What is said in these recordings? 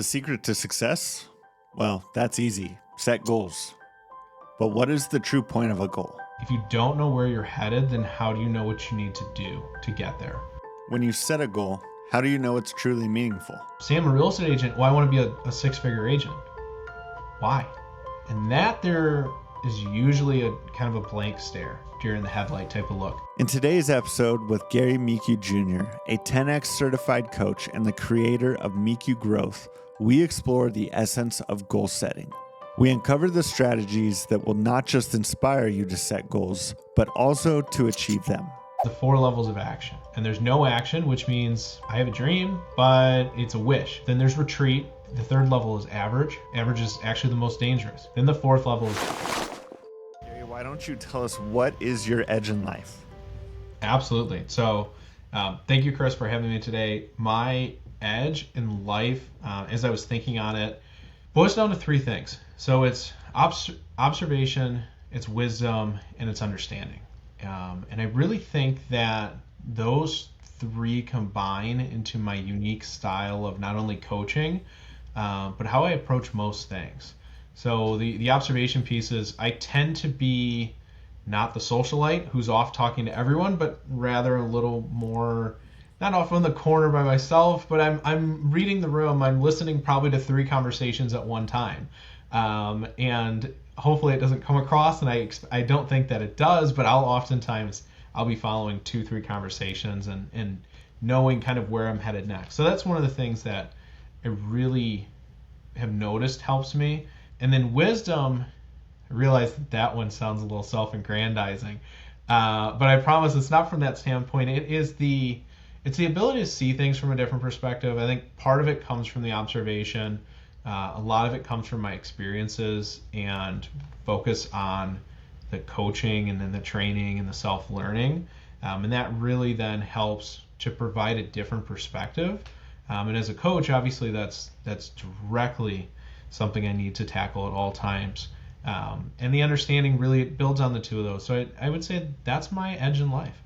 The secret to success? Well, that's easy. Set goals. But what is the true point of a goal? If you don't know where you're headed, then how do you know what you need to do to get there? When you set a goal, how do you know it's truly meaningful? Say I'm a real estate agent. Well, I want to be a six-figure agent. Why? And that there is usually a kind of a blank stare, deer in the headlight type of look. In today's episode with Gary Micu Jr., a 10X certified coach and the creator of Micu Growth, we explore the essence of goal setting. We uncover the strategies that will not just inspire you to set goals, but also to achieve them. The 4 levels of action. And there's no action, which means I have a dream, but it's a wish. Then there's retreat. The 3rd level is average. Average is actually the most dangerous. Then the 4th level is... Gary, why don't you tell us what is your edge in life? Absolutely. So thank you, Chris, for having me today. My edge in life, as I was thinking on it, boils down to 3 things. So it's observation, it's wisdom, and it's understanding. And I really think that those 3 combine into my unique style of not only coaching, but how I approach most things. So the observation piece is I tend to be not the socialite who's off talking to everyone, but rather a little more, not off in the corner by myself, but I'm reading the room. I'm listening probably to 3 conversations at one time. And hopefully it doesn't come across, and I don't think that it does, but I'll be following 2-3 conversations and knowing kind of where I'm headed next. So that's one of the things that I really have noticed helps me. And then wisdom, I realize that one sounds a little self-aggrandizing, but I promise it's not from that standpoint. It's the ability to see things from a different perspective. I think part of it comes from the observation. A lot of it comes from my experiences and focus on the coaching and then the training and the self-learning. And that really then helps to provide a different perspective. And as a coach, obviously that's directly something I need to tackle at all times. And the understanding really builds on the 2 of those. So I would say that's my edge in life.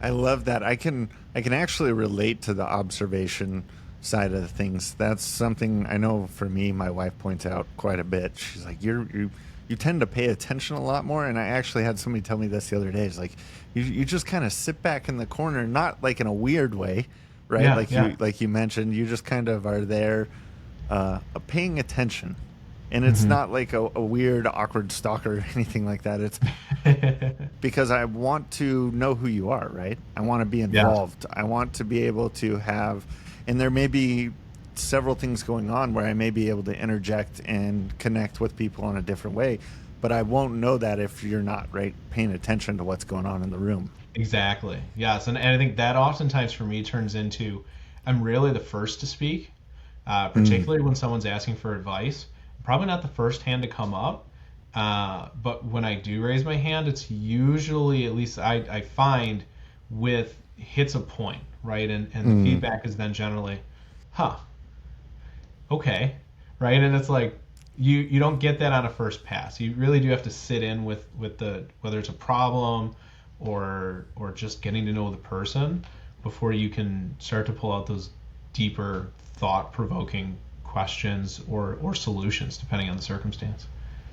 I love that. I can actually relate to the observation side of things. That's something I know for me, my wife points out quite a bit. She's like, you tend to pay attention a lot more. And I actually had somebody tell me this the other day. It's like, you just kind of sit back in the corner, not like in a weird way, right? Yeah, like you mentioned, you just kind of are there paying attention. And it's not like a weird, awkward stalker or anything like that. It's because I want to know who you are, right? I want to be involved. I want to be able to have, and there may be several things going on where I may be able to interject and connect with people in a different way, but I won't know that if you're not, right, paying attention to what's going on in the room. Exactly. Yes. And I think that oftentimes for me turns into I'm really the first to speak, particularly when someone's asking for advice. Probably not the first hand to come up, but when I do raise my hand, it's usually, at least I find, hits a point, right? And the feedback is then generally, okay, right? And it's like you don't get that on a first pass. You really do have to sit in with the, whether it's a problem or just getting to know the person before you can start to pull out those deeper, thought-provoking questions or solutions, depending on the circumstance.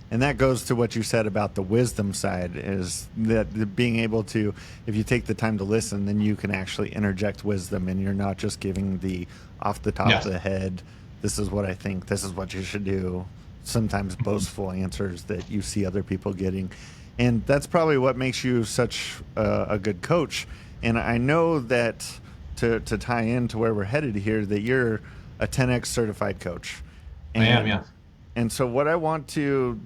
And that goes to what you said about the wisdom side, is that the being able to, if you take the time to listen, then you can actually interject wisdom, and you're not just giving the off the top of the head, this is what I think, this is what you should do, sometimes boastful answers that you see other people getting. And that's probably what makes you such a good coach. And I know that to tie into where we're headed here, that you're a 10X certified coach. I am, yeah. And so what I want to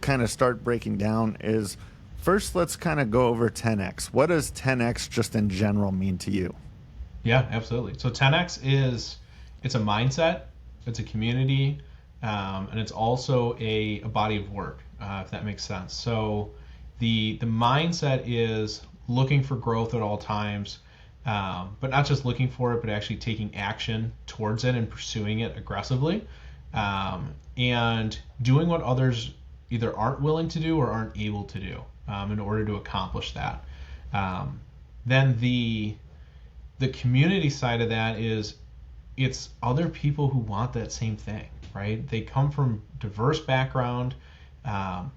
kind of start breaking down is, first, let's kind of go over 10X. What does 10X just in general mean to you? Yeah, absolutely. So 10X it's a mindset, it's a community, and it's also a body of work, if that makes sense. So the mindset is looking for growth at all times, but not just looking for it, but actually taking action towards it and pursuing it aggressively, and doing what others either aren't willing to do or aren't able to do in order to accomplish that. Then the community side of that is it's other people who want that same thing, right? They come from diverse background, um,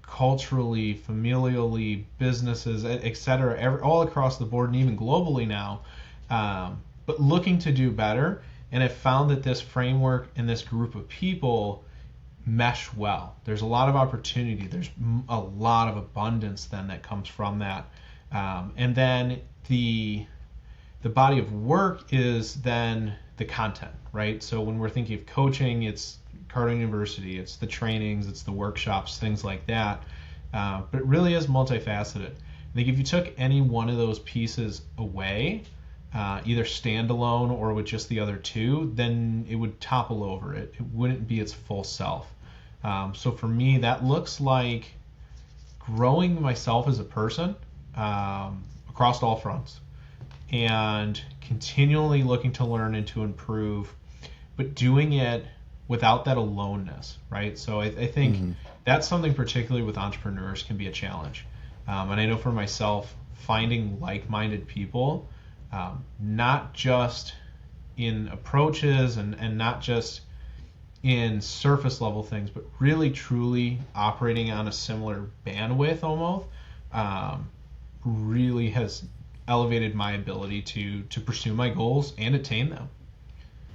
culturally, familially, businesses, et cetera, all across the board and even globally now, but looking to do better. And have found that this framework and this group of people mesh well. There's a lot of opportunity. There's a lot of abundance then that comes from that. And then the body of work is then the content, right? So when we're thinking of coaching, it's Cardone University, it's the trainings, it's the workshops, things like that. But it really is multifaceted. I think if you took any one of those pieces away, either standalone or with just the other two, then it would topple over. It wouldn't be its full self. So for me, that looks like growing myself as a person across all fronts, and continually looking to learn and to improve, but doing it without that aloneness, right? So I think that's something particularly with entrepreneurs can be a challenge. And I know for myself, finding like-minded people, not just in approaches and not just in surface level things, but really truly operating on a similar bandwidth almost, really has elevated my ability to pursue my goals and attain them.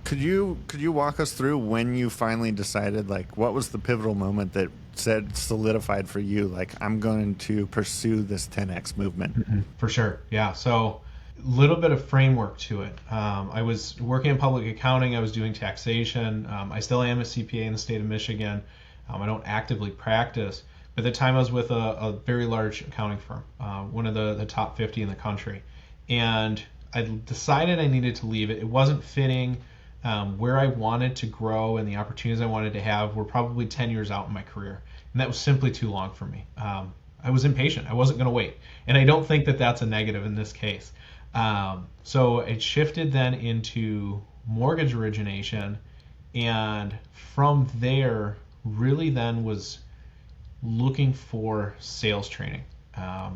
Could you walk us through when you finally decided, like, what was the pivotal moment that solidified for you, like, I'm going to pursue this 10x movement? For sure. Yeah. So a little bit of framework to it. I was working in public accounting. I was doing taxation. I still am a CPA in the state of Michigan. I don't actively practice. But at the time I was with a very large accounting firm, one of the top 50 in the country. And I decided I needed to leave it. It wasn't fitting where I wanted to grow, and the opportunities I wanted to have were probably 10 years out in my career. And that was simply too long for me. I was impatient. I wasn't going to wait. And I don't think that that's a negative in this case. So it shifted then into mortgage origination. And from there, really then was looking for sales training. I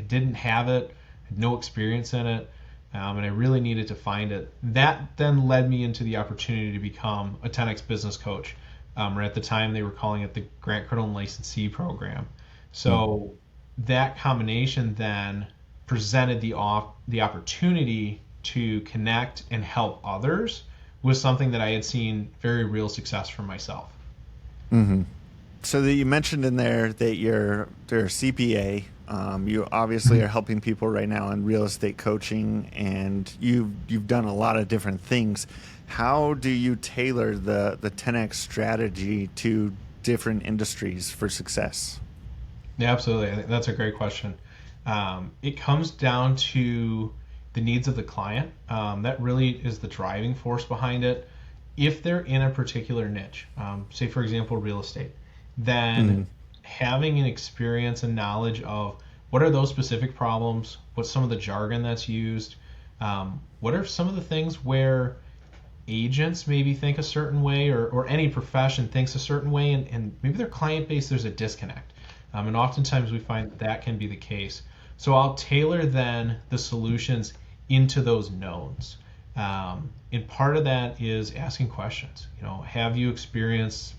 didn't have it, had no experience in it. And I really needed to find it. That then led me into the opportunity to become a 10X business coach. Or at the time, they were calling it the Grant Cardone licensee program. So that combination then presented the opportunity to connect and help others with something that I had seen very real success for myself. Mm-hmm. So that you mentioned in there that you're a CPA. You obviously are helping people right now in real estate coaching, and you've done a lot of different things. How do you tailor the 10X strategy to different industries for success? Yeah, absolutely. I think that's a great question. It comes down to the needs of the client. That really is the driving force behind it. If they're in a particular niche, say for example real estate, then having an experience and knowledge of what are those specific problems, what's some of the jargon that's used, what are some of the things where agents maybe think a certain way, or any profession thinks a certain way, and maybe their client base, there's a disconnect. And oftentimes we find that can be the case. So I'll tailor then the solutions into those knowns. And part of that is asking questions. Have you experienced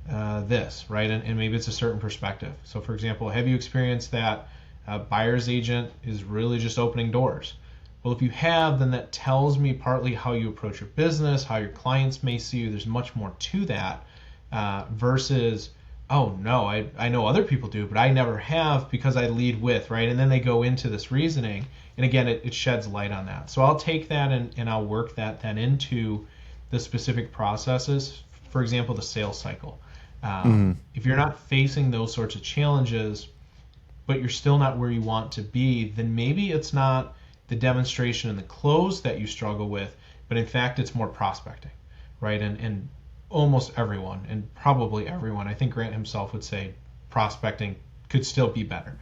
this, right? And maybe it's a certain perspective. So for example, have you experienced that a buyer's agent is really just opening doors? Well, if you have, then that tells me partly how you approach your business, how your clients may see you. There's much more to that versus, oh no, I know other people do, but I never have because I lead with, right? And then they go into this reasoning. And again, it sheds light on that. So I'll take that and I'll work that then into the specific processes. For example, the sales cycle. If you're not facing those sorts of challenges, but you're still not where you want to be, then maybe it's not the demonstration and the close that you struggle with, but in fact it's more prospecting, right? And almost everyone, and probably everyone, I think Grant himself would say prospecting could still be better.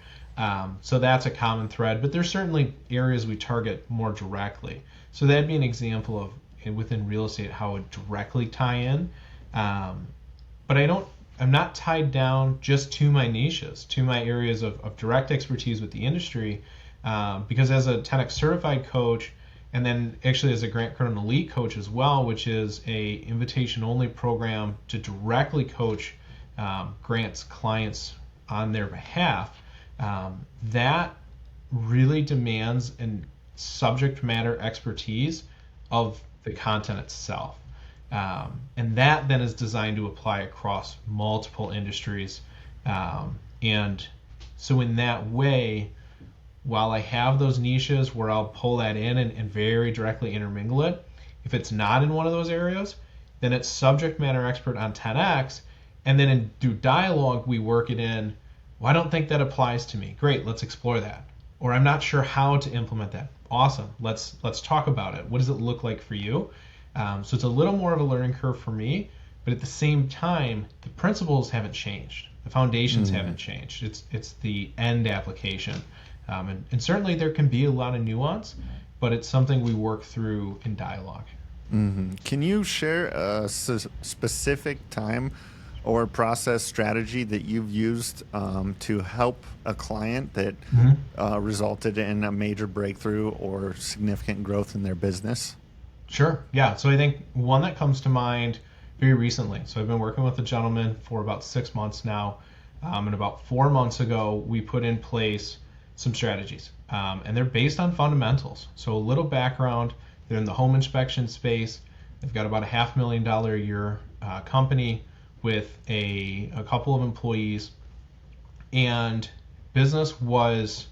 So that's a common thread, but there's certainly areas we target more directly. So that'd be an example of within real estate how it directly tie in. But I'm not tied down just to my niches, to my areas of direct expertise with the industry, because as a 10X certified coach, and then actually as a Grant Cardone Elite coach as well, which is a invitation only program to directly coach Grant's clients on their behalf. That really demands an subject matter expertise of the content itself. And that then is designed to apply across multiple industries. And so in that way, while I have those niches where I'll pull that in and very directly intermingle it, if it's not in one of those areas, then it's subject matter expert on 10X. And then through dialogue, we work it in. Well, I don't think that applies to me. Great, let's explore that. Or I'm not sure how to implement that. Awesome, let's talk about it. What does it look like for you? So it's a little more of a learning curve for me, but at the same time, the principles haven't changed. The foundations haven't changed. It's the end application. And certainly there can be a lot of nuance, but it's something we work through in dialogue. Can you share a specific time or process strategy that you've used to help a client that resulted in a major breakthrough or significant growth in their business? Sure. Yeah. So I think one that comes to mind very recently. So I've been working with a gentleman for about 6 months now. And about 4 months ago, we put in place some strategies. And they're based on fundamentals. So a little background, they're in the home inspection space. They've got about a $500,000 a year company with a couple of employees. And business was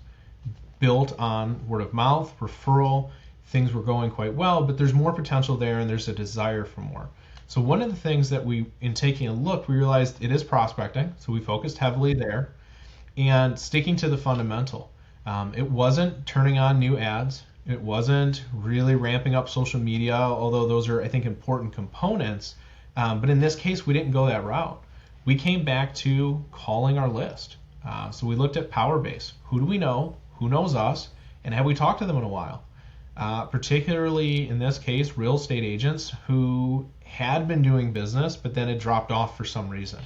built on word of mouth, referral. Things were going quite well, but there's more potential there and there's a desire for more. So one of the things that in taking a look, we realized it is prospecting. So we focused heavily there and sticking to the fundamental. It wasn't turning on new ads. It wasn't really ramping up social media, although those are, I think, important components. But in this case, we didn't go that route. We came back to calling our list. So we looked at power base. Who do we know? Who knows us? And have we talked to them in a while? Particularly in this case, real estate agents who had been doing business, but then it dropped off for some reason.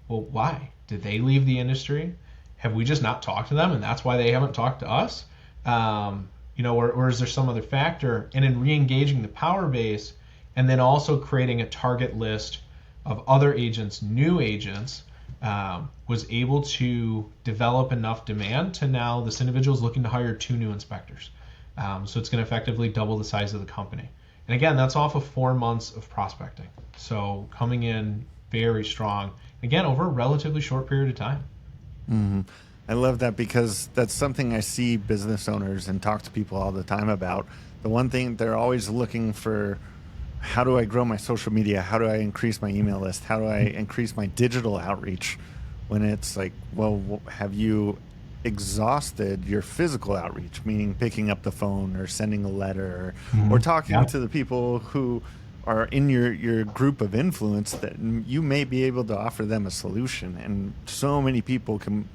Well, why? Did they leave the industry? Have we just not talked to them and that's why they haven't talked to us? Or is there some other factor? And in re-engaging the power base and then also creating a target list of other agents, new agents, was able to develop enough demand to now this individual is looking to hire 2 new inspectors. So it's going to effectively double the size of the company. And again, that's off of 4 months of prospecting. So coming in very strong, again, over a relatively short period of time. I love that because that's something I see business owners and talk to people all the time about. The one thing they're always looking for, how do I grow my social media? How do I increase my email list? How do I increase my digital outreach? When it's like, well, have you exhausted your physical outreach, meaning picking up the phone or sending a letter or talking to the people who are in your group of influence that you may be able to offer them a solution? And so many people can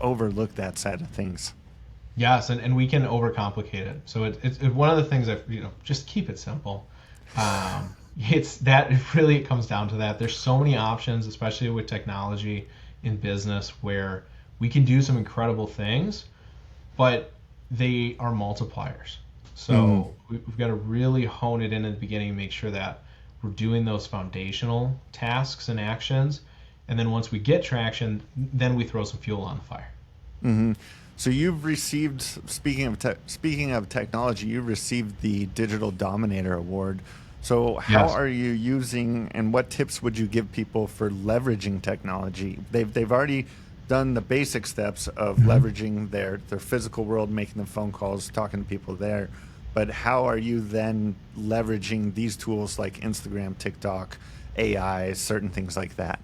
overlook that side of things. Yes, and we can overcomplicate it. So it's one of the things that, just keep it simple. It comes down to that. There's so many options, especially with technology in business, where we can do some incredible things, but they are multipliers. So we've got to really hone it in at the beginning and make sure that we're doing those foundational tasks and actions. And then once we get traction, then we throw some fuel on the fire. So you've received, speaking of technology, you received the Digital Dominator Award. So how are you using, and what tips would you give people for leveraging technology? They've already done the basic steps of leveraging their physical world, making the phone calls, talking to people there. But how are you then leveraging these tools like Instagram, TikTok, AI, certain things like that?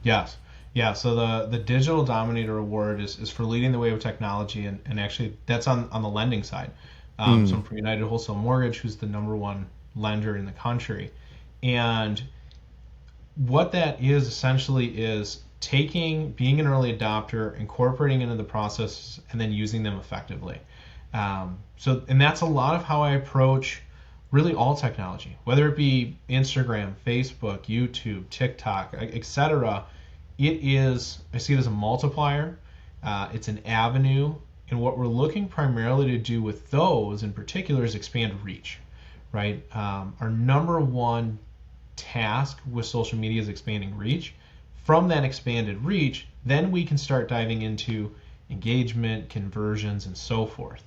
Yes. Yeah, so the Digital Dominator Award is for leading the way with technology, and actually that's on the lending side. So I'm from United Wholesale Mortgage, who's the #1 lender in the country. And what that is essentially is being an early adopter, incorporating into the process, and then using them effectively. And that's a lot of how I approach really all technology, whether it be Instagram, Facebook, YouTube, TikTok, etc. I see it as a multiplier. It's an avenue And what we're looking primarily to do with those in particular is expand reach, right? Our number one task with social media is expanding reach. From that expanded reach, then we can start diving into engagement, conversions, and so forth.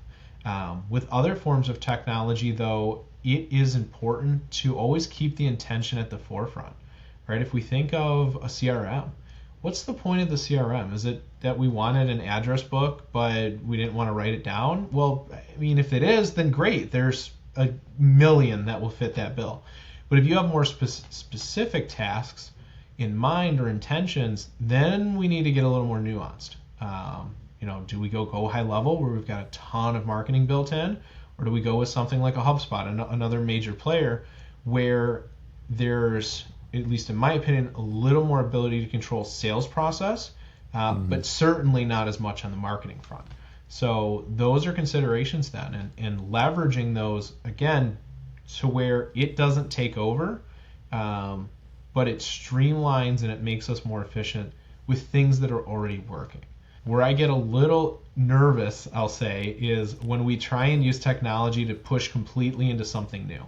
With other forms of technology, though, it is important to always keep the intention at the forefront, right? If we think of a CRM, what's the point of the CRM? Is it that we wanted an address book, but we didn't want to write it down? Well, I mean, if it is, then great. There's a million that will fit that bill. But if you have more specific tasks in mind or intentions, then we need to get a little more nuanced. Do we go high level where we've got a ton of marketing built in, or do we go with something like a HubSpot, another major player, where there's, at least in my opinion, a little more ability to control sales process, but certainly not as much on the marketing front. So those are considerations then, and leveraging those again to where it doesn't take over, but it streamlines and it makes us more efficient with things that are already working. Where I get a little nervous, I'll say, is when we try and use technology to push completely into something new.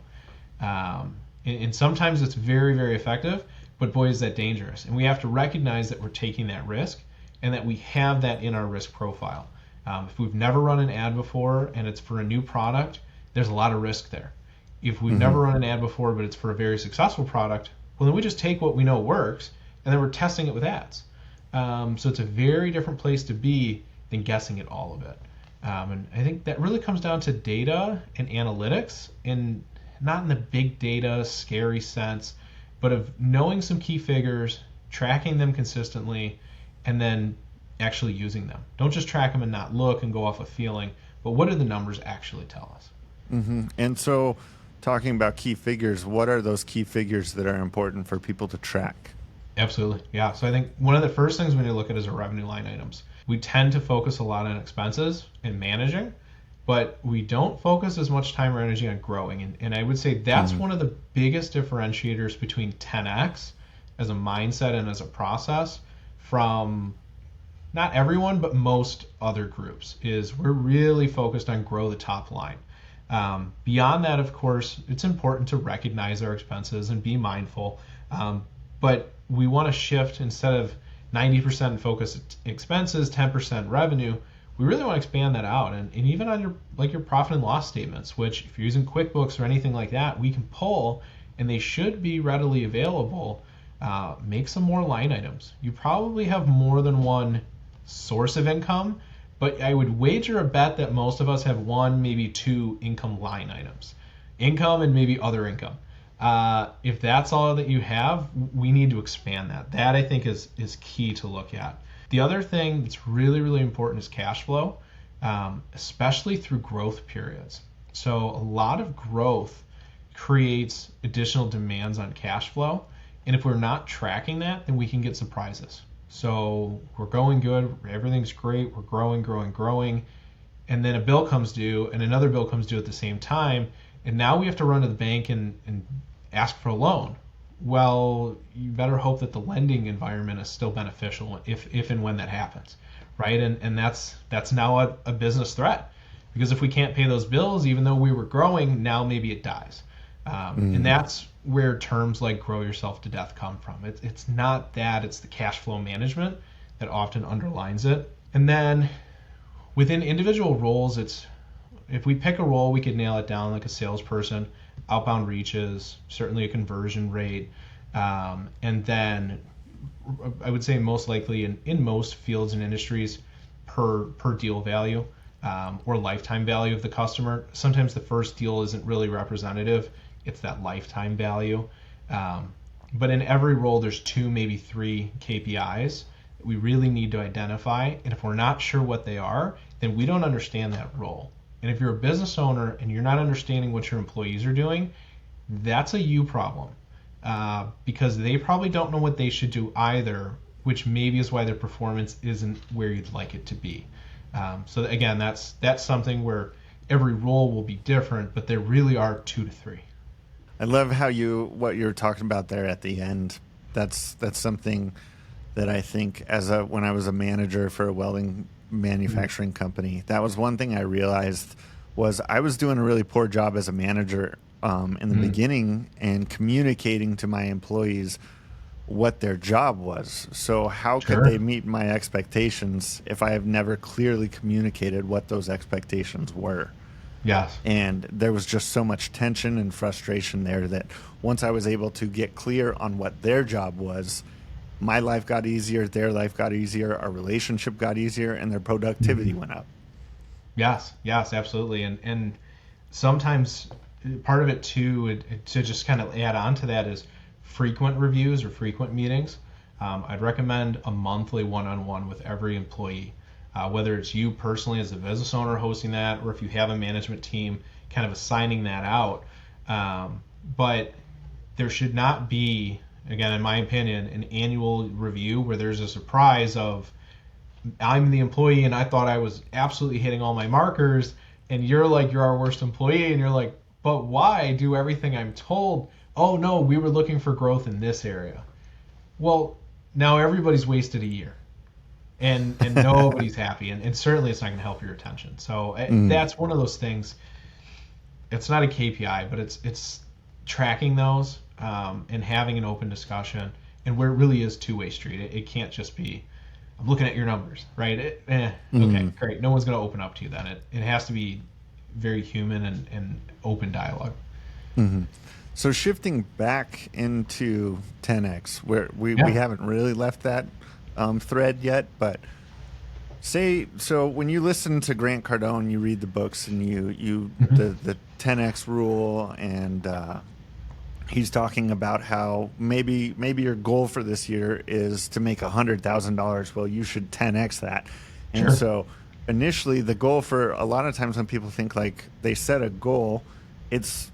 And sometimes it's very, very effective, but boy, is that dangerous. And we have to recognize that we're taking that risk and that we have that in our risk profile. If we've never run an ad before and it's for a new product, there's a lot of risk there. If we've never run an ad before, but it's for a very successful product, well, then we just take what we know works and then we're testing it with ads. So it's a very different place to be than guessing at all of it. And I think that really comes down to data and analytics, and not in the big data, scary sense, but of knowing some key figures, tracking them consistently, and then actually using them. Don't just track them and not look and go off a feeling, but what do the numbers actually tell us? And so talking about key figures, what are those key figures that are important for people to track? Absolutely. Yeah. So I think one of the first things we need to look at is our revenue line items. We tend to focus a lot on expenses and managing, but we don't focus as much time or energy on growing. And I would say that's one of the biggest differentiators between 10X as a mindset and as a process from not everyone, but most other groups, is we're really focused on grow the top line. Beyond that, of course, it's important to recognize our expenses and be mindful. But we want to shift, instead of 90% focus expenses, 10% revenue, we really want to expand that out. And even on your profit and loss statements, which if you're using QuickBooks or anything like that, we can pull, and they should be readily available. Make some more line items. You probably have more than one source of income, but I would wager a bet that most of us have one, maybe two income line items. Income and maybe other income. If that's all that you have, we need to expand that. That, I think, is key to look at. The other thing that's really, really important is cash flow, especially through growth periods. So a lot of growth creates additional demands on cash flow. And if we're not tracking that, then we can get surprises. So we're going good, everything's great, we're growing. And then a bill comes due and another bill comes due at the same time. And now we have to run to the bank and ask for a loan. Well, you better hope that the lending environment is still beneficial if and when that happens, right? And that's now a business threat, because if we can't pay those bills, even though we were growing, now maybe it dies. And that's where terms like grow yourself to death come from. It's not that, it's the cash flow management that often underlines it. And then within individual roles, if we pick a role, we could nail it down, like a salesperson, outbound reaches, certainly a conversion rate, and then I would say most likely in most fields and industries per deal value, or lifetime value of the customer. Sometimes the first deal isn't really representative, it's that lifetime value. But in every role, there's 2, maybe 3 KPIs that we really need to identify, and if we're not sure what they are, then we don't understand that role. And if you're a business owner and you're not understanding what your employees are doing, that's a you problem, because they probably don't know what they should do either, which maybe is why their performance isn't where you'd like it to be. So again, that's something where every role will be different, but there really are 2 to 3. I love what you're talking about there at the end. That's something that I think when I was a manager for a welding manufacturing company. That was one thing I realized was I was doing a really poor job as a manager in the beginning and communicating to my employees what their job was. So how could they meet my expectations if I have never clearly communicated what those expectations were? Yes. And there was just so much tension and frustration there that once I was able to get clear on what their job was, my life got easier, their life got easier, our relationship got easier, and their productivity went up. Yes, absolutely. And sometimes part of it too, to just kind of add on to that, is frequent reviews or frequent meetings. I'd recommend a monthly one-on-one with every employee, whether it's you personally as a business owner hosting that, or if you have a management team kind of assigning that out. But there should not be, again, in my opinion, an annual review where there's a surprise of, I'm the employee and I thought I was absolutely hitting all my markers, and you're like, you're our worst employee, and you're like, but why? Do everything I'm told. Oh no, we were looking for growth in this area. Well, now everybody's wasted a year, and nobody's happy, and certainly it's not going to help your retention. So that's one of those things. It's not a KPI, but it's tracking those and having an open discussion, and where it really is two-way street. It can't just be, I'm looking at your numbers, right? Okay, great. No one's going to open up to you then. It has to be very human and open dialogue. So shifting back into 10X, where we haven't really left that thread yet, but so when you listen to Grant Cardone, you read the books and the 10X rule, and he's talking about how maybe your goal for this year is to make $100,000. Well, you should 10X that. And so initially the goal, for a lot of times when people think like they set a goal, it's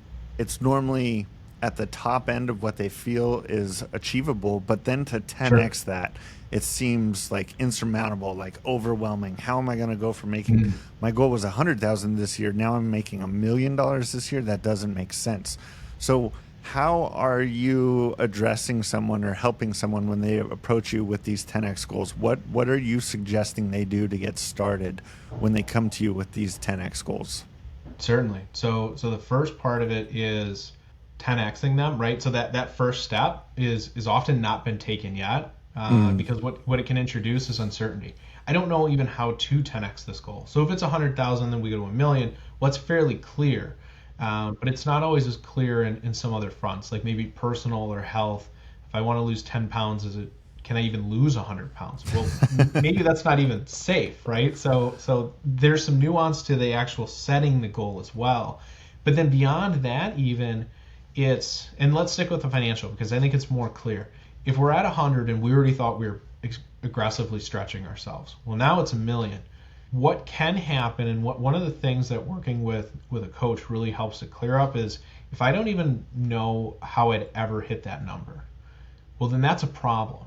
normally at the top end of what they feel is achievable, but then to 10X that, it seems like insurmountable, like overwhelming. How am I going to go from making, my goal was 100,000 this year, now I'm making $1 million this year? That doesn't make sense. So how are you addressing someone or helping someone when they approach you with these 10X goals? What are you suggesting they do to get started when they come to you with these 10X goals? Certainly. So the first part of it is 10Xing them, right? So that first step is often not been taken yet because what it can introduce is uncertainty. I don't know even how to 10X this goal. So if it's 100,000, then we go to 1 million. Well, it's fairly clear, but it's not always as clear in some other fronts, like maybe personal or health. If I want to lose 10 pounds, can I even lose 100 pounds? Well, maybe that's not even safe, right? So there's some nuance to the actual setting the goal as well. But then beyond that, even and let's stick with the financial because I think it's more clear. If we're at 100 and we already thought we were aggressively stretching ourselves, well, now it's 1 million. What can happen, and one of the things that working with a coach really helps to clear up, is if I don't even know how I'd ever hit that number, well, then that's a problem.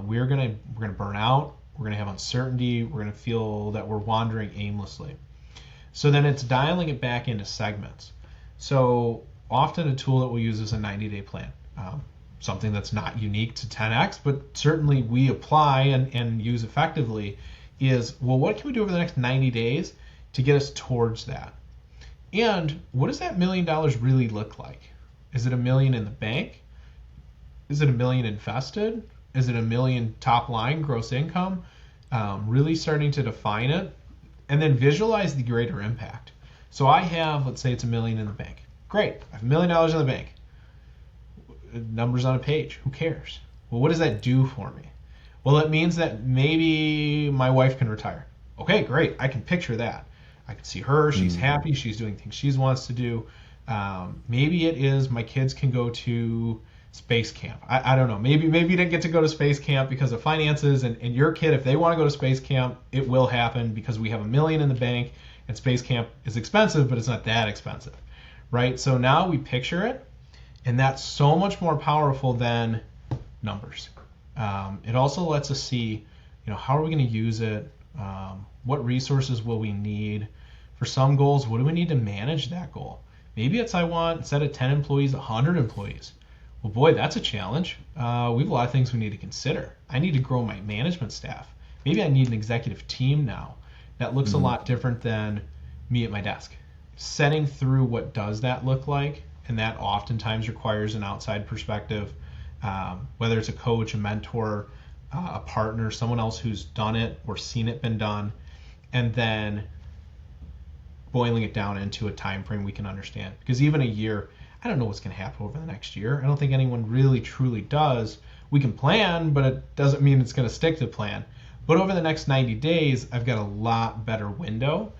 We're gonna burn out. We're gonna have uncertainty. We're gonna feel that we're wandering aimlessly. So then it's dialing it back into segments. So often a tool that we'll use is a 90-day plan, something that's not unique to 10X, but certainly we apply and use effectively. Is, well, what can we do over the next 90 days to get us towards that? And what does that $1 million really look like? Is it $1 million in the bank? Is it $1 million invested? Is it $1 million top line gross income? Really starting to define it and then visualize the greater impact. So I have, let's say it's $1 million in the bank. Great, I have $1 million in the bank. Numbers on a page, who cares? Well, what does that do for me? Well, it means that maybe my wife can retire. Okay, great, I can picture that. I can see her, she's happy, she's doing things she wants to do. Maybe it is my kids can go to space camp. I don't know. Maybe you didn't get to go to space camp because of finances, and your kid, if they want to go to space camp, it will happen because we have $1 million in the bank, and space camp is expensive, but it's not that expensive, right? So now we picture it, and that's so much more powerful than numbers. It also lets us see, how are we going to use it? What resources will we need? For some goals, what do we need to manage that goal? Maybe it's I want, instead of 10 employees, 100 employees. Well, boy, that's a challenge. We have a lot of things we need to consider. I need to grow my management staff. maybe I need an executive team now that looks a lot different than me at my desk. Setting through what does that look like, and that oftentimes requires an outside perspective, whether it's a coach, a mentor, a partner, someone else who's done it or seen it been done, and then boiling it down into a time frame we can understand. Because even a year, I don't know what's going to happen over the next year. I don't think anyone really truly does. We can plan, but it doesn't mean it's going to stick to plan. But over the next 90 days, I've got a lot better window.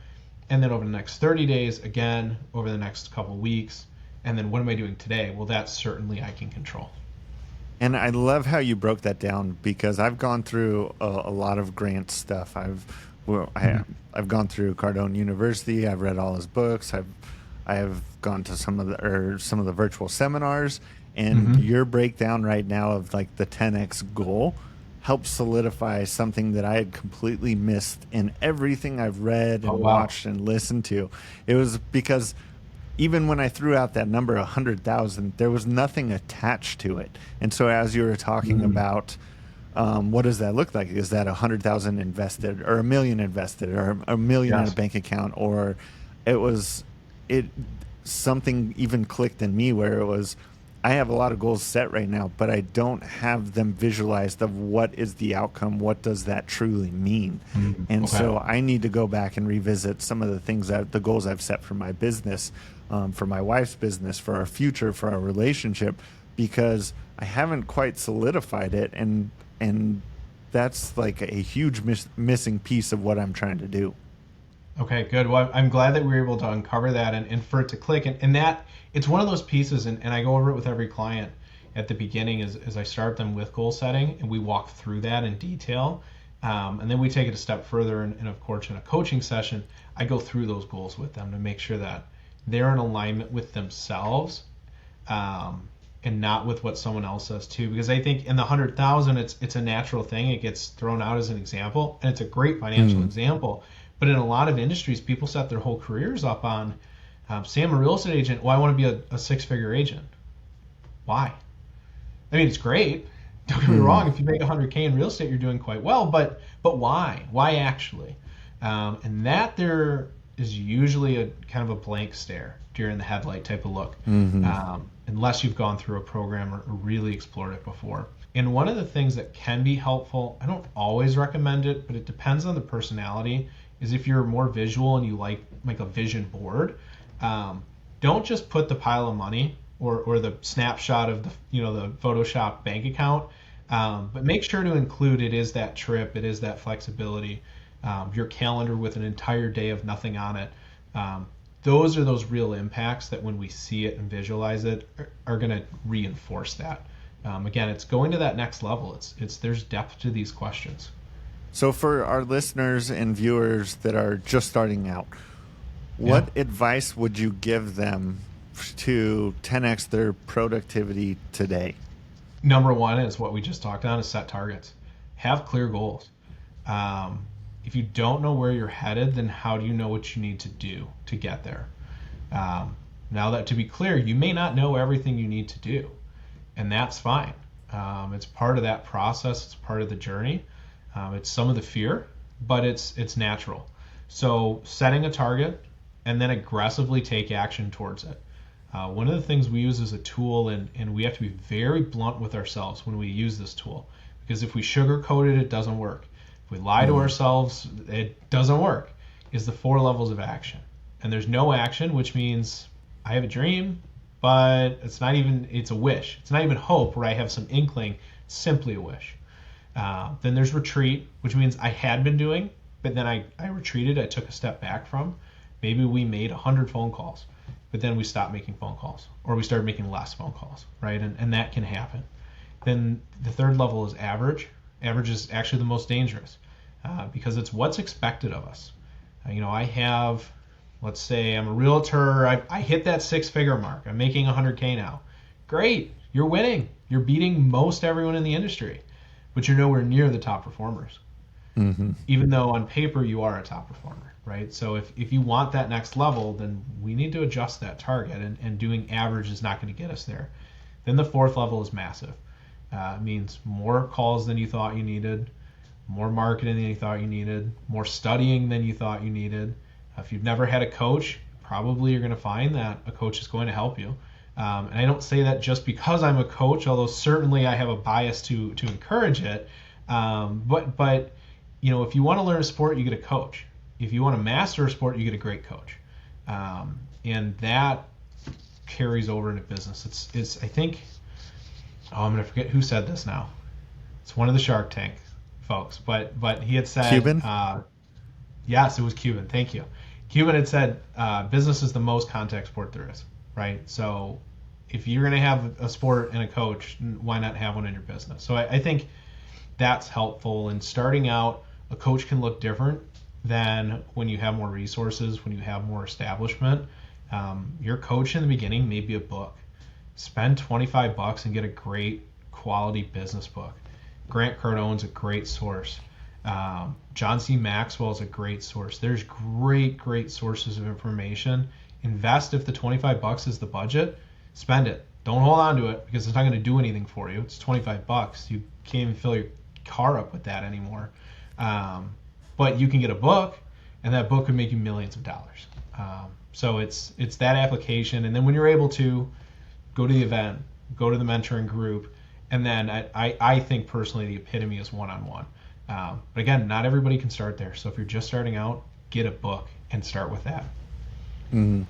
And then over the next 30 days, again, over the next couple of weeks, and then what am I doing today? Well, that certainly I can control. And I love how you broke that down, because I've gone through a lot of Grant stuff. I've gone through Cardone University. I've read all his books. I've gone to some of the virtual seminars, and your breakdown right now of like the 10x goal helped solidify something that I had completely missed in everything I've read and watched and listened to. It was because even when I threw out that number 100,000, there was nothing attached to it. And so as you were talking about what does that look like? Is that 100,000 invested, or $1 million invested, or $1 million in a bank account? Or something even clicked in me where it was, I have a lot of goals set right now, but I don't have them visualized of what is the outcome. What does that truly mean? And so I need to go back and revisit some of the things the goals I've set for my business, for my wife's business, for our future, for our relationship, because I haven't quite solidified it. And that's like a huge missing piece of what I'm trying to do. Okay, good. Well, I'm glad that we were able to uncover that and for it to click. And that it's one of those pieces, and I go over it with every client at the beginning as I start them with goal setting, and we walk through that in detail. And then we take it a step further, and of course, in a coaching session, I go through those goals with them to make sure that they're in alignment with themselves, and not with what someone else says too. Because I think in the 100,000, it's a natural thing. It gets thrown out as an example, and it's a great financial example. But in a lot of industries, people set their whole careers up on, say I'm a real estate agent. Well, I want to be a six-figure agent. Why? I mean, it's great. Don't get me wrong. If you make 100K in real estate, you're doing quite well. But why? Why actually? And that there is usually a kind of a blank stare, deer in the headlight type of look, unless you've gone through a program or really explored it before. And one of the things that can be helpful, I don't always recommend it, but it depends on the personality, is if you're more visual and you like a vision board, don't just put the pile of money or the snapshot of the Photoshop bank account, but make sure to include it is that trip, it is that flexibility, your calendar with an entire day of nothing on it. Those are those real impacts that when we see it and visualize it are going to reinforce that. Again, it's going to that next level. There's depth to these questions. So for our listeners and viewers that are just starting out, what advice would you give them to 10x their productivity today? Number one is what we just talked on, is set targets. Have clear goals. If you don't know where you're headed, then how do you know what you need to do to get there? Now that, to be clear, you may not know everything you need to do, and that's fine. It's part of that process. It's part of the journey. It's some of the fear, but it's natural. So setting a target and then aggressively take action towards it. One of the things we use as a tool, and we have to be very blunt with ourselves when we use this tool, because if we sugarcoat it, it doesn't work. If we lie to ourselves, it doesn't work, is the 4 levels of action. And there's no action, which means I have a dream, but it's a wish. It's not even hope where I have some inkling, it's simply a wish. Then there's retreat, which means I had been doing, but then I retreated, I took a step back from. Maybe we made 100 phone calls, but then we stopped making phone calls, or we started making less phone calls, right? And that can happen. Then the 3rd level is average. Average is actually the most dangerous because it's what's expected of us. I have, let's say I'm a realtor, I hit that 6-figure mark, I'm making 100K now. Great, you're winning. You're beating most everyone in the industry, but you're nowhere near the top performers. Even though on paper you are a top performer, right? So if you want that next level, then we need to adjust that target, and doing average is not going to get us there. Then the 4th level is massive. It means more calls than you thought you needed, more marketing than you thought you needed, more studying than you thought you needed. If you've never had a coach, probably you're going to find that a coach is going to help you. And I don't say that just because I'm a coach, although certainly I have a bias to encourage it. But if you want to learn a sport, you get a coach. If you want to master a sport, you get a great coach. And that carries over into business. It's I think, I'm going to forget who said this now. It's one of the Shark Tank folks, but he had said, Cuban? Yes, it was Cuban. Thank you. Cuban had said, business is the most contact sport there is, right? So if you're going to have a sport and a coach, why not have one in your business? So I think that's helpful. And starting out, a coach can look different than when you have more resources, when you have more establishment. Your coach in the beginning may be a book. Spend $25 and get a great quality business book. Grant Cardone's a great source. John C. Maxwell is a great source. There's great sources of information. Invest. If the $25 is the budget, spend it. Don't hold on to it because it's not going to do anything for you. It's $25. You can't even fill your car up with that anymore. But you can get a book, and that book could make you millions of dollars. So it's that application. And then when you're able to go to the event, go to the mentoring group, and then I think personally the epitome is one-on-one. But again, not everybody can start there. So if you're just starting out, get a book and start with that. Mm-hmm.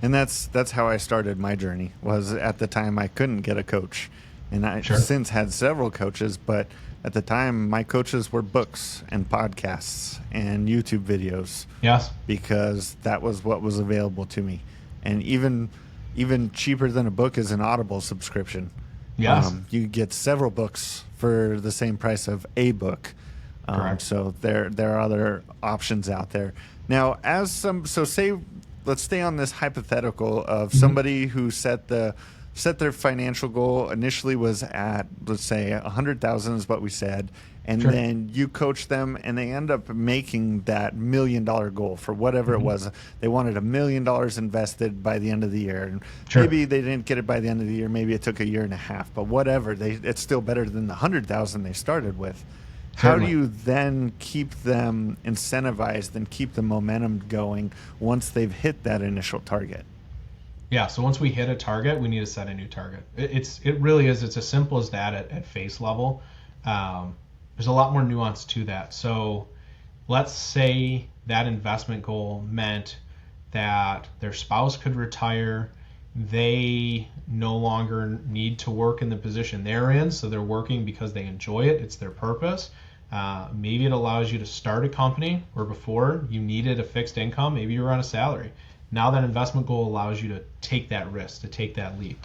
And that's how I started my journey. Was at the time I couldn't get a coach, and I since had several coaches, but at the time my coaches were books and podcasts and YouTube videos. Yes. Because that was what was available to me, and even cheaper than a book is an Audible subscription. Yes. You get several books for the same price of a book. Correct. So there are other options out there. Now, let's stay on this hypothetical of somebody who set their financial goal initially was at, let's say, 100,000 is what we said, and then you coach them and they end up making that $1 million goal for whatever it was. They wanted $1 million invested by the end of the year, and maybe they didn't get it by the end of the year. Maybe it took a year and a half, but whatever. It's still better than the 100,000 they started with. How do you then keep them incentivized and keep the momentum going once they've hit that initial target? Yeah, so once we hit a target, we need to set a new target. It really is. It's as simple as that at face level. There's a lot more nuance to that. So let's say that investment goal meant that their spouse could retire. They no longer need to work in the position they're in, so they're working because they enjoy it. It's their purpose. Maybe it allows you to start a company where before you needed a fixed income. Maybe you were on a salary. Now that investment goal allows you to take that risk, to take that leap.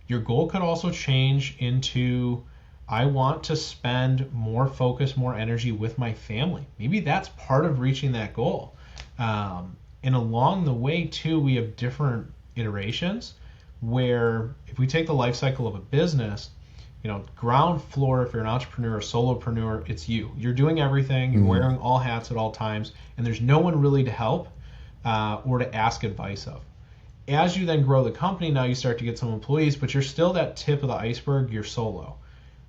Your goal could also change into, I want to spend more focus, more energy with my family. Maybe that's part of reaching that goal. And along the way, too, we have different iterations where if we take the life cycle of a business, ground floor, if you're an entrepreneur or solopreneur, it's you. You're doing everything. You're wearing all hats at all times, and there's no one really to help or to ask advice of. As you then grow the company, now you start to get some employees, but you're still that tip of the iceberg. You're solo.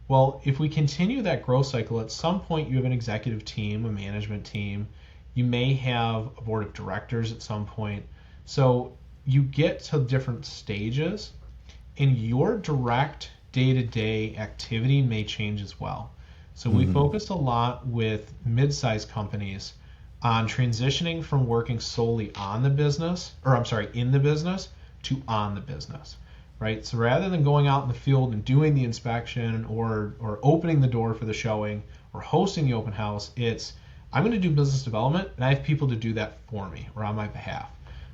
Well, if we continue that growth cycle, at some point you have an executive team, a management team. You may have a board of directors at some point. So you get to different stages, and your direct day-to-day activity may change as well. So we focused a lot with mid-sized companies on transitioning from working solely in the business to on the business, right? So rather than going out in the field and doing the inspection or opening the door for the showing or hosting the open house, it's I'm going to do business development, and I have people to do that for me or on my behalf.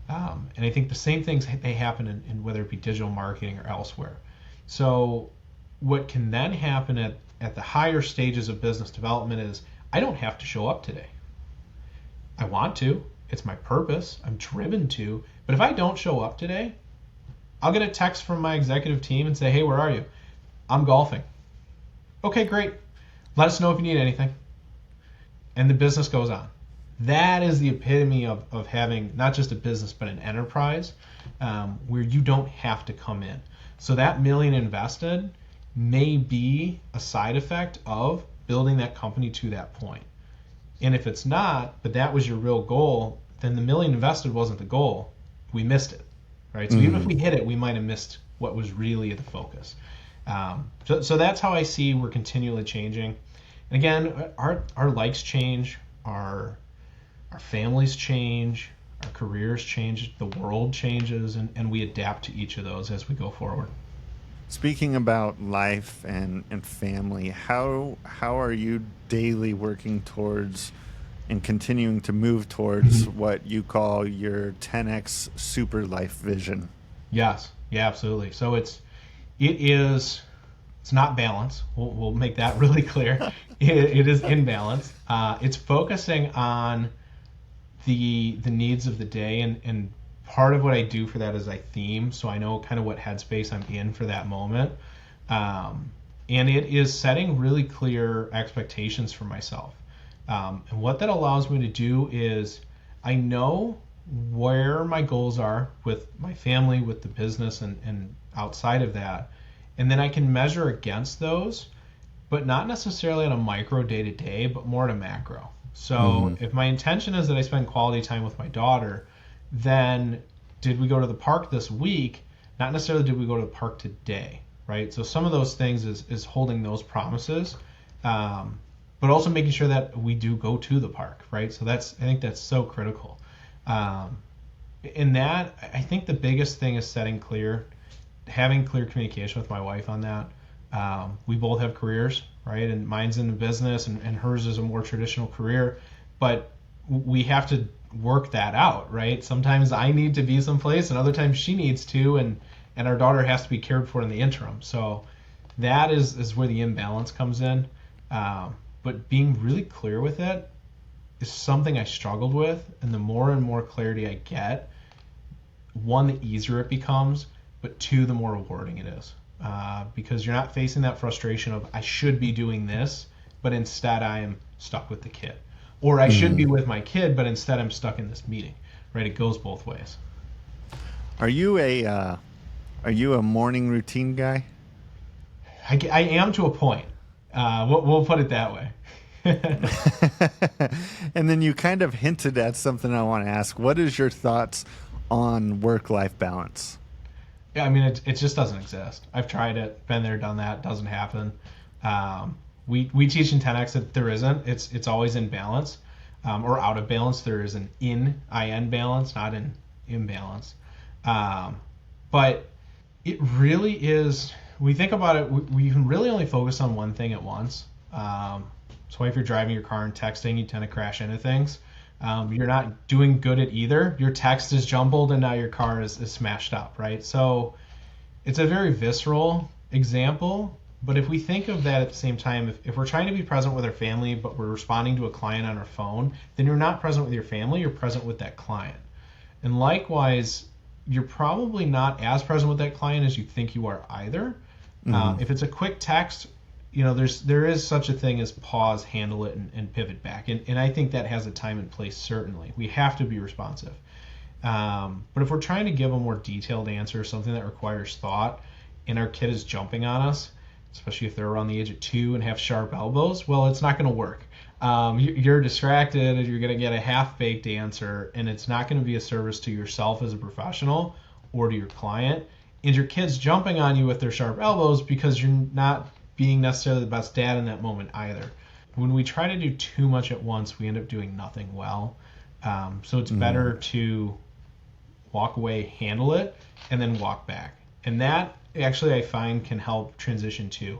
And I think the same things may happen in whether it be digital marketing or elsewhere. So what can then happen at the higher stages of business development is I don't have to show up today. I want to. It's my purpose. I'm driven to. But if I don't show up today, I'll get a text from my executive team and say, hey, where are you? I'm golfing. Okay, great. Let us know if you need anything. And the business goes on. That is the epitome of having not just a business, but an enterprise where you don't have to come in. So that $1 million invested may be a side effect of building that company to that point. And if it's not, but that was your real goal, then the million invested wasn't the goal. We missed it, right? So even if we hit it, we might have missed what was really the focus. So that's how I see we're continually changing. And again, our likes change, our families change, our careers change, the world changes, and we adapt to each of those as we go forward. Speaking about life and family, how are you daily working towards and continuing to move towards what you call your 10x super life vision? Yes, yeah, absolutely. So it's not balance. We'll make that really clear. It is imbalance. It's focusing on the needs of the day, and part of what I do for that is I theme, so I know kind of what headspace I'm in for that moment. And it is setting really clear expectations for myself. And what that allows me to do is I know where my goals are with my family, with the business, and outside of that. And then I can measure against those, but not necessarily on a micro day to day, but more at a macro. So if my intention is that I spend quality time with my daughter, then did we go to the park this week? Not necessarily did we go to the park today, right? So some of those things is holding those promises, but also making sure that we do go to the park, right? So I think that's so critical. In that, I think the biggest thing is having clear communication with my wife on that. We both have careers, right? And mine's in the business and hers is a more traditional career, but we have to work that out, right? Sometimes I need to be someplace and other times she needs to, and our daughter has to be cared for in the interim. So that is where the imbalance comes in. But being really clear with it is something I struggled with, and the more and more clarity I get, one, the easier it becomes, but two, the more rewarding it is. Because you're not facing that frustration of I should be doing this, but instead I am stuck with the kid. Or I should be with my kid, but instead I'm stuck in this meeting, right? It goes both ways. Are you a morning routine guy? I am to a point. We'll put it that way. And then you kind of hinted at something I want to ask. What is your thoughts on work-life balance? Yeah, I mean, it just doesn't exist. I've tried it, been there, done that. Doesn't happen. We teach in 10X that there isn't. It's always in balance, or out of balance. There is an in balance, not an imbalance. But it really is. We think about it. We can really only focus on one thing at once. So if you're driving your car and texting, you tend to crash into things. You're not doing good at either. Your text is jumbled and now your car is smashed up, right? So it's a very visceral example, but if we think of that at the same time, if we're trying to be present with our family, but we're responding to a client on our phone, then you're not present with your family, you're present with that client. And likewise, you're probably not as present with that client as you think you are either. If it's a quick text, there is such a thing as pause, handle it, and pivot back. And I think that has a time and place, certainly. We have to be responsive. But if we're trying to give a more detailed answer, something that requires thought, and our kid is jumping on us, especially if they're around the age of 2 and have sharp elbows, well, it's not going to work. You're distracted, you're going to get a half-baked answer, and it's not going to be a service to yourself as a professional or to your client. And your kid's jumping on you with their sharp elbows because you're not being necessarily the best dad in that moment either. When we try to do too much at once, we end up doing nothing well. So it's better to walk away, handle it, and then walk back. And that actually I find can help transition too.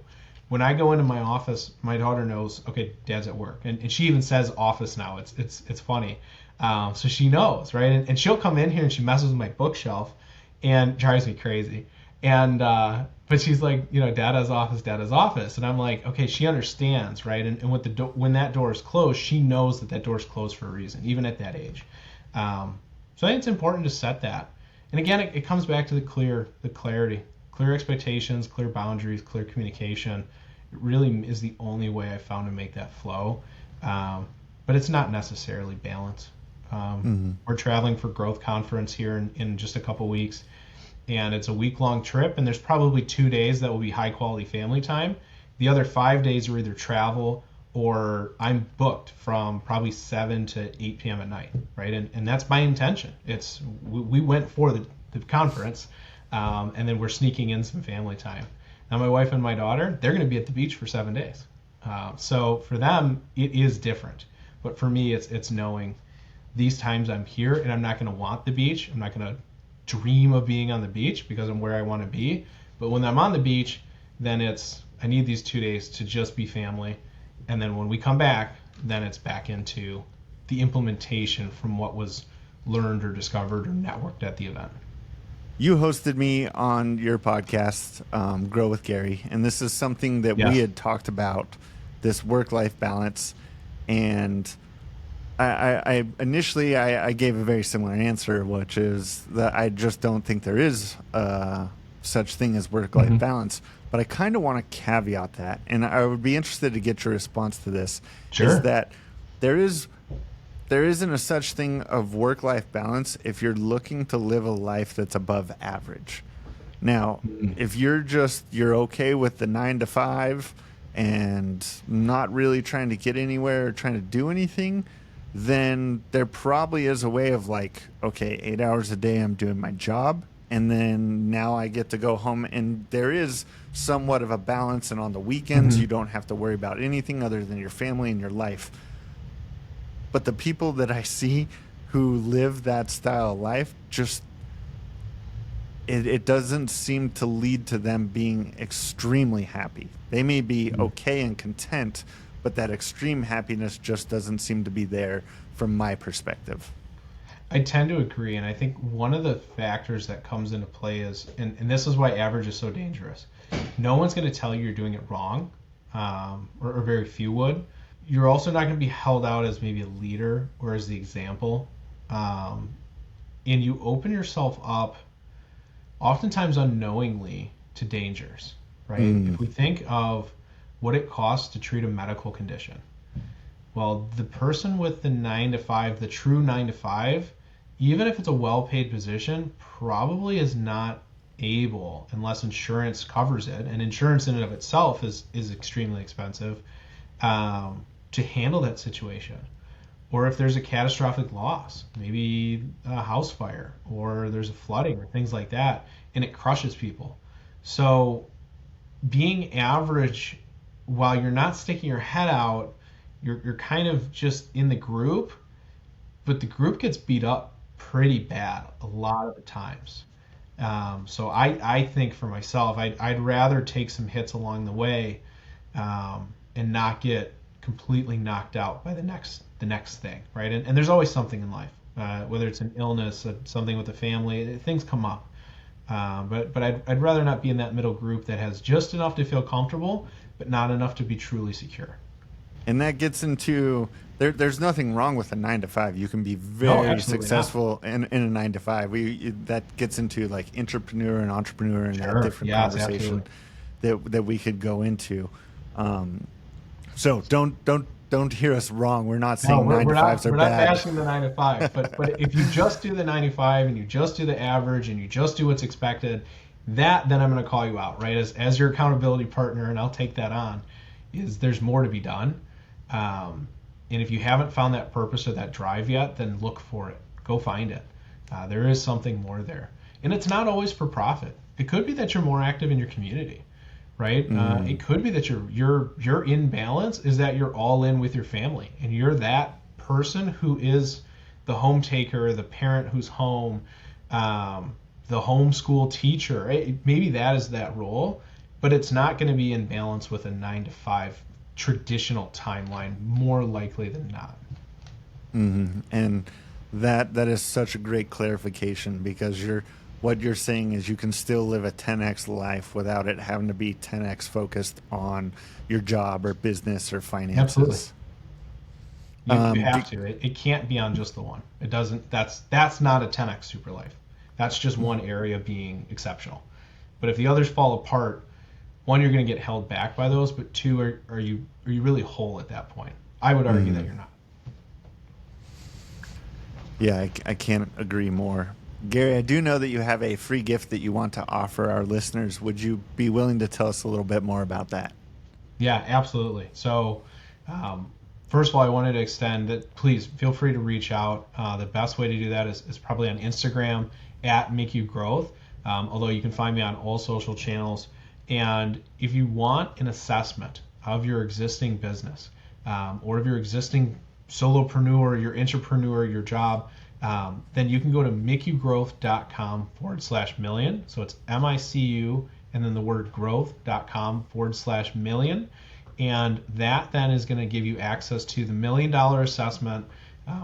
When I go into my office, my daughter knows, okay, Dad's at work. And she even says office now. It's funny. So she knows, right? And she'll come in here and she messes with my bookshelf and drives me crazy. And but she's like, Dad has office. And I'm like, okay, she understands, right? And with when that door is closed, she knows that door is closed for a reason, even at that age. So I think it's important to set that. And again, it comes back to the clarity, clear expectations, clear boundaries, clear communication. It really is the only way I've found to make that flow. But it's not necessarily balance. We're traveling for Growth Conference here in just a couple weeks. And it's a week-long trip, and there's probably 2 days that will be high-quality family time. The other 5 days are either travel or I'm booked from probably 7 to 8 p.m. at night, right? And that's my intention. We went for the conference, and then we're sneaking in some family time. Now my wife and my daughter, they're going to be at the beach for 7 days. So for them, it is different. But for me, it's knowing these times I'm here and I'm not going to want the beach. I'm not going to dream of being on the beach because I'm where I want to be. But when I'm on the beach, then I need these 2 days to just be family. And then when we come back, then it's back into the implementation from what was learned or discovered or networked at the event. You hosted me on your podcast, Grow with Gary, and this is something that we had talked about, this work-life balance. And I initially gave a very similar answer, which is that I just don't think there is such thing as work-life balance. But I kind of want to caveat that, and I would be interested to get your response to this. Sure. Is that there isn't a such thing of work-life balance if you're looking to live a life that's above average. Now, if you're okay with the 9 to 5 and not really trying to get anywhere or trying to do anything, then there probably is a way of like, okay, 8 hours a day I'm doing my job, and then now I get to go home, and there is somewhat of a balance, and on the weekends you don't have to worry about anything other than your family and your life. But the people that I see who live that style of life, just it doesn't seem to lead to them being extremely happy. They may be okay and content, but that extreme happiness just doesn't seem to be there from my perspective. I tend to agree, and I think one of the factors that comes into play is, and this is why average is so dangerous. No one's going to tell you you're doing it wrong, or very few would. You're also not going to be held out as maybe a leader or as the example, and you open yourself up, oftentimes unknowingly, to dangers, right? If we think of what it costs to treat a medical condition, well, the person with the 9 to 5, the true 9 to 5, even if it's a well-paid position, probably is not able, unless insurance covers it, and insurance in and of itself is extremely expensive, to handle that situation. Or if there's a catastrophic loss, maybe a house fire, or there's a flooding or things like that, and it crushes people. So being average, while you're not sticking your head out, you're kind of just in the group, but the group gets beat up pretty bad a lot of the times. So I think for myself, I'd rather take some hits along the way, and not get completely knocked out by the next thing, right? And there's always something in life, whether it's an illness, something with the family, things come up. But I'd rather not be in that middle group that has just enough to feel comfortable, but not enough to be truly secure. And that gets into there's nothing wrong with a 9 to 5. You can be very successful in a 9 to 5. That gets into like intrapreneur and entrepreneur and that different conversation that we could go into. So don't hear us wrong. We're not saying 9 to 5s are bad. We're not bashing the 9 to 5, but if you just do the 95 and you just do the average and you just do what's expected, then I'm going to call you out, right? As your accountability partner, and I'll take that on. There's more to be done. And if you haven't found that purpose or that drive yet, then look for it. Go find it. There is something more there. And it's not always for profit. It could be that you're more active in your community, right? It could be that you're in balance, is that you're all in with your family. And you're that person who is the home taker, the parent who's home, the homeschool teacher. Right? Maybe that is that role, but it's not going to be in balance with a 9 to 5 traditional timeline, more likely than not. And that is such a great clarification, because what you're saying is you can still live a 10x life without it having to be 10x focused on your job or business or finances. Absolutely. You have to. It can't be on just the one. It doesn't. That's not a 10x super life. That's just one area being exceptional. But if the others fall apart, one, you're going to get held back by those, but two, are you really whole at that point? I would argue that you're not. Yeah, I can't agree more. Gary, I do know that you have a free gift that you want to offer our listeners. Would you be willing to tell us a little bit more about that? Yeah, absolutely. So First of all, I wanted to extend that please feel free to reach out. The best way to do that is probably on Instagram at Micu Growth, although you can find me on all social channels. And if you want an assessment of your existing business or of your existing solopreneur, your entrepreneur, your job, then you can go to micugrowth.com/million. So it's MICU and then the word growth.com/million. And that then is going to give you access to the $1 million assessment,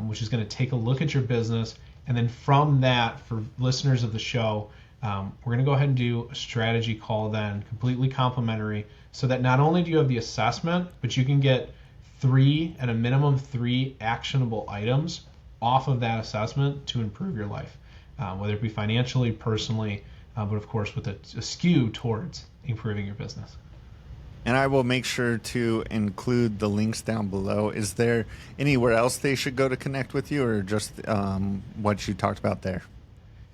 which is going to take a look at your business. And then from that, for listeners of the show, we're going to go ahead and do a strategy call then, completely complimentary, so that not only do you have the assessment, but you can get at a minimum three actionable items off of that assessment to improve your life, whether it be financially, personally, but of course with a skew towards improving your business. And I will make sure to include the links down below. Is there anywhere else they should go to connect with you, or just what you talked about there?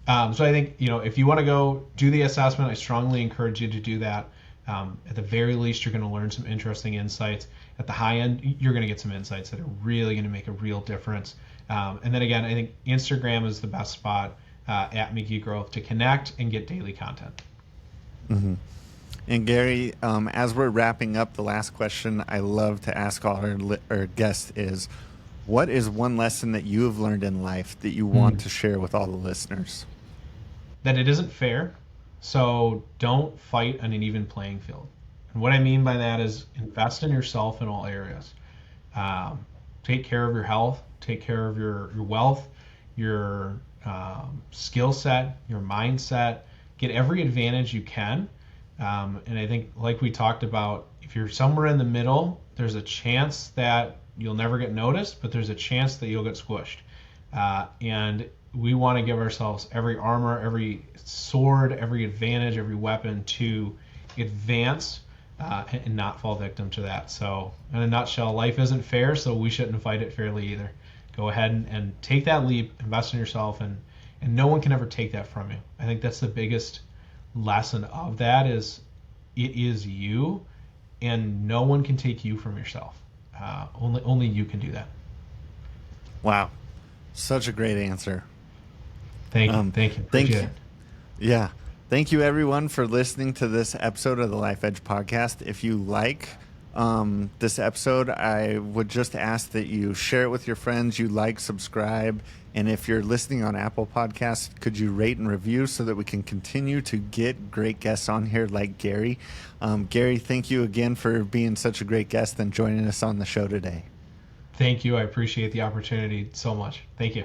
So I think, if you want to go do the assessment, I strongly encourage you to do that. At the very least, you're going to learn some interesting insights. At the high end, you're going to get some insights that are really going to make a real difference. And then again, I think Instagram is the best spot at Micu Growth to connect and get daily content. Mm-hmm. And Gary, as we're wrapping up, the last question I love to ask all our guests is, what is one lesson that you have learned in life that you want to share with all the listeners? That it isn't fair, so don't fight on an even playing field. And what I mean by that is invest in yourself in all areas. Take care of your health, take care of your wealth, your skill set, your mindset. Get every advantage you can. And I think, like we talked about, if you're somewhere in the middle, there's a chance that you'll never get noticed, but there's a chance that you'll get squished. And we want to give ourselves every armor, every sword, every advantage, every weapon to advance and not fall victim to that. So in a nutshell, life isn't fair, so we shouldn't fight it fairly either. Go ahead and take that leap, invest in yourself, and no one can ever take that from you. I think that's the biggest lesson of that is it is you, and no one can take you from yourself. Only you can do that. Wow. Such a great answer. Thank you. Thank you. Yeah. Thank you, everyone, for listening to this episode of the Life Edge podcast. If you like this episode, I would just ask that you share it with your friends, you subscribe, and if you're listening on Apple Podcasts, could you rate and review so that we can continue to get great guests on here like Gary. Gary, thank you again for being such a great guest and joining us on the show today. Thank you. I appreciate the opportunity so much. Thank you.